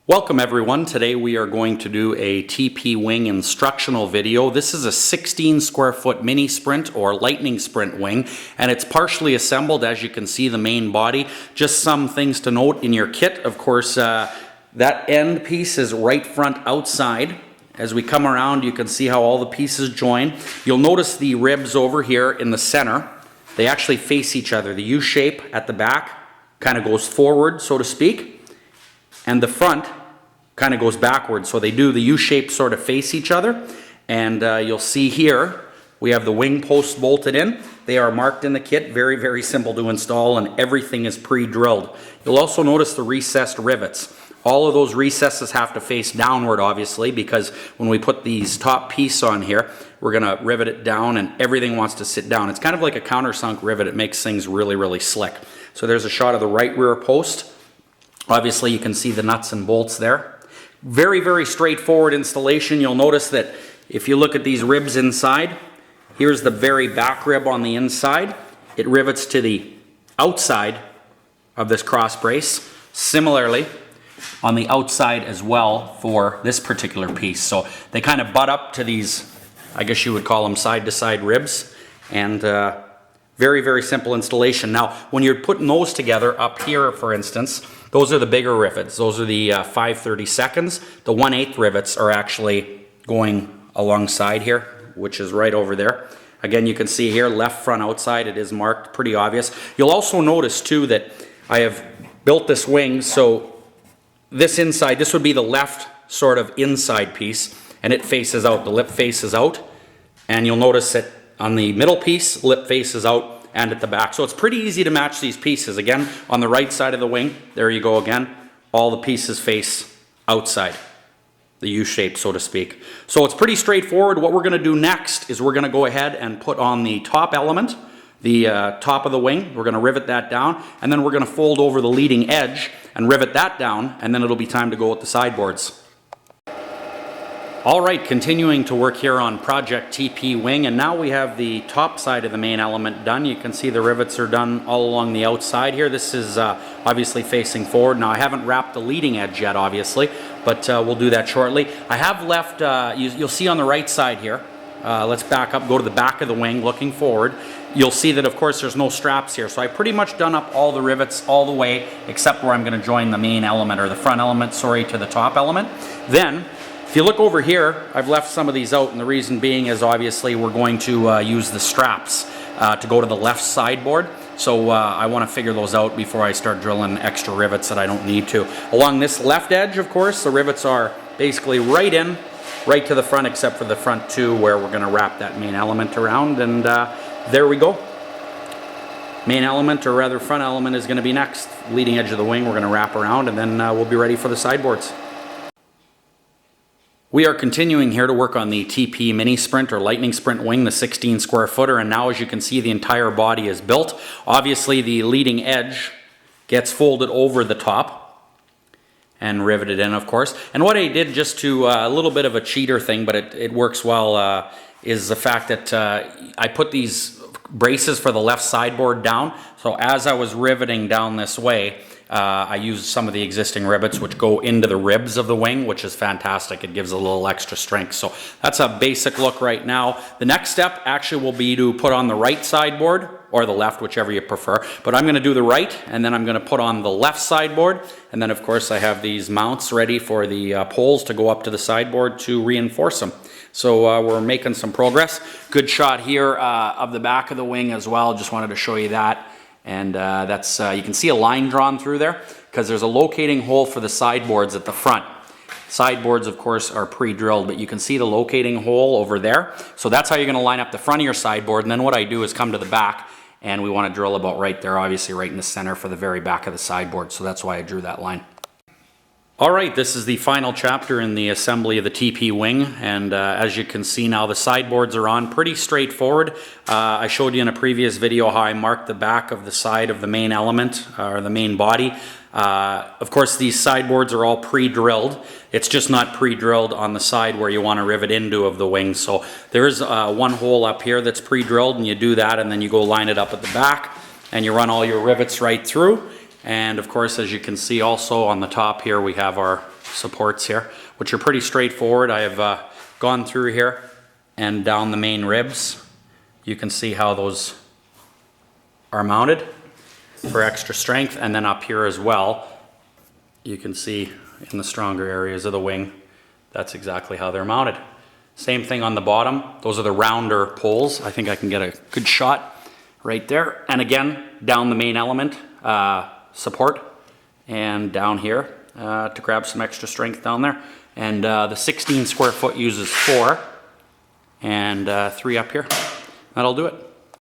Welcome everyone. Today we are going to do a TP wing instructional video. This is a 16 square foot mini sprint or lightning sprint wing, and it's partially assembled. As you can see, the main body. Just some things to note in your kit. Of course, that end piece is right front outside. As we come around, you can see how all the pieces join. You'll notice the ribs over here in the center. They actually face each other. The U shape at the back kind of goes forward, so to speak, and the front kind of goes backwards. So they do, the U-shape sort of face each other. And you'll see here, we have the wing posts bolted in. They are marked in the kit, very, very simple to install, and everything is pre-drilled. You'll also notice the recessed rivets. All of those recesses have to face downward, obviously, because when we put these top piece on here, we're gonna rivet it down and everything wants to sit down. It's kind of like a countersunk rivet. It makes things really, really slick. So there's a shot of the right rear post. Obviously, you can see the nuts and bolts there. Very, very straightforward installation. You'll notice that if you look at these ribs inside, here's the very back rib on the inside. It rivets to the outside of this cross brace. Similarly, on the outside as well for this particular piece. So they kind of butt up to these, I guess you would call them side-to-side ribs. And very, very simple installation. Now, when you're putting those together up here, for instance, those are the bigger rivets. Those are the 5/32. The 1/8 rivets are actually going alongside here, which is right over there. Again, you can see here, left front outside, it is marked, pretty obvious. You'll also notice too that I have built this wing, so this inside, this would be the left sort of inside piece, and it faces out, the lip faces out. And you'll notice that on the middle piece, lip faces out, and at the back. So it's pretty easy to match these pieces. Again, on the right side of the wing, there you go again, all the pieces face outside, the U-shape, so to speak. So it's pretty straightforward. What we're gonna do next is we're gonna go ahead and put on the top element, the top of the wing. We're gonna rivet that down, and then we're gonna fold over the leading edge and rivet that down, and then it'll be time to go with the sideboards. All right, continuing to work here on Project TP Wing, and now we have the top side of the main element done. You can see the rivets are done all along the outside here. This is obviously facing forward. Now I haven't wrapped the leading edge yet, obviously, but we'll do that shortly. I have left, you'll see on the right side here, let's back up, go to the back of the wing, looking forward. You'll see that, of course, there's no straps here. So I pretty much done up all the rivets all the way, except where I'm gonna join the main element, or the front element, sorry, to the top element. Then, if you look over here, I've left some of these out, and the reason being is obviously we're going to use the straps to go to the left sideboard. So I want to figure those out before I start drilling extra rivets that I don't need to. Along this left edge, of course, the rivets are basically right in, right to the front, except for the front two where we're going to wrap that main element around, and there we go. Main element, or rather front element, is going to be next. Leading edge of the wing we're going to wrap around, and then we'll be ready for the sideboards. We are continuing here to work on the TP mini sprint or lightning sprint wing, the 16 square footer, and now as you can see the entire body is built. Obviously the leading edge gets folded over the top and riveted in, of course. And what I did, just to a little bit of a cheater thing, but it works well, is the fact that I put these braces for the left sideboard down. So as I was riveting down this way, I used some of the existing rivets which go into the ribs of the wing, which is fantastic. It gives a little extra strength. So that's a basic look right now. The next step actually will be to put on the right sideboard, or the left, whichever you prefer. But I'm gonna do the right, and then I'm gonna put on the left sideboard. And then of course I have these mounts ready for the poles to go up to the sideboard to reinforce them. So we're making some progress. Good shot here of the back of the wing as well. Just wanted to show you that. And that's, you can see a line drawn through there because there's a locating hole for the sideboards at the front. Sideboards, of course, are pre-drilled, but you can see the locating hole over there. So that's how you're gonna line up the front of your sideboard. And then what I do is come to the back, and we wanna drill about right there, obviously right in the center for the very back of the sideboard. So that's why I drew that line. All right, this is the final chapter in the assembly of the TP wing, and as you can see now, the sideboards are on. Pretty straightforward. I showed you in a previous video how I marked the back of the side of the main element, or the main body. Of course, these sideboards are all pre-drilled. It's just not pre-drilled on the side where you want to rivet into of the wing. So there's one hole up here that's pre-drilled, and you do that, and then you go line it up at the back, and you run all your rivets right through. And of course, as you can see also on the top here, we have our supports here, which are pretty straightforward. I have gone through here and down the main ribs. You can see how those are mounted for extra strength, and then up here as well, you can see in the stronger areas of the wing, that's exactly how they're mounted. Same thing on the bottom. Those are the rounder poles. I think I can get a good shot right there. And again, down the main element support, and down here to grab some extra strength down there. And the 16 square foot uses 4 and 3 up here. That'll do it.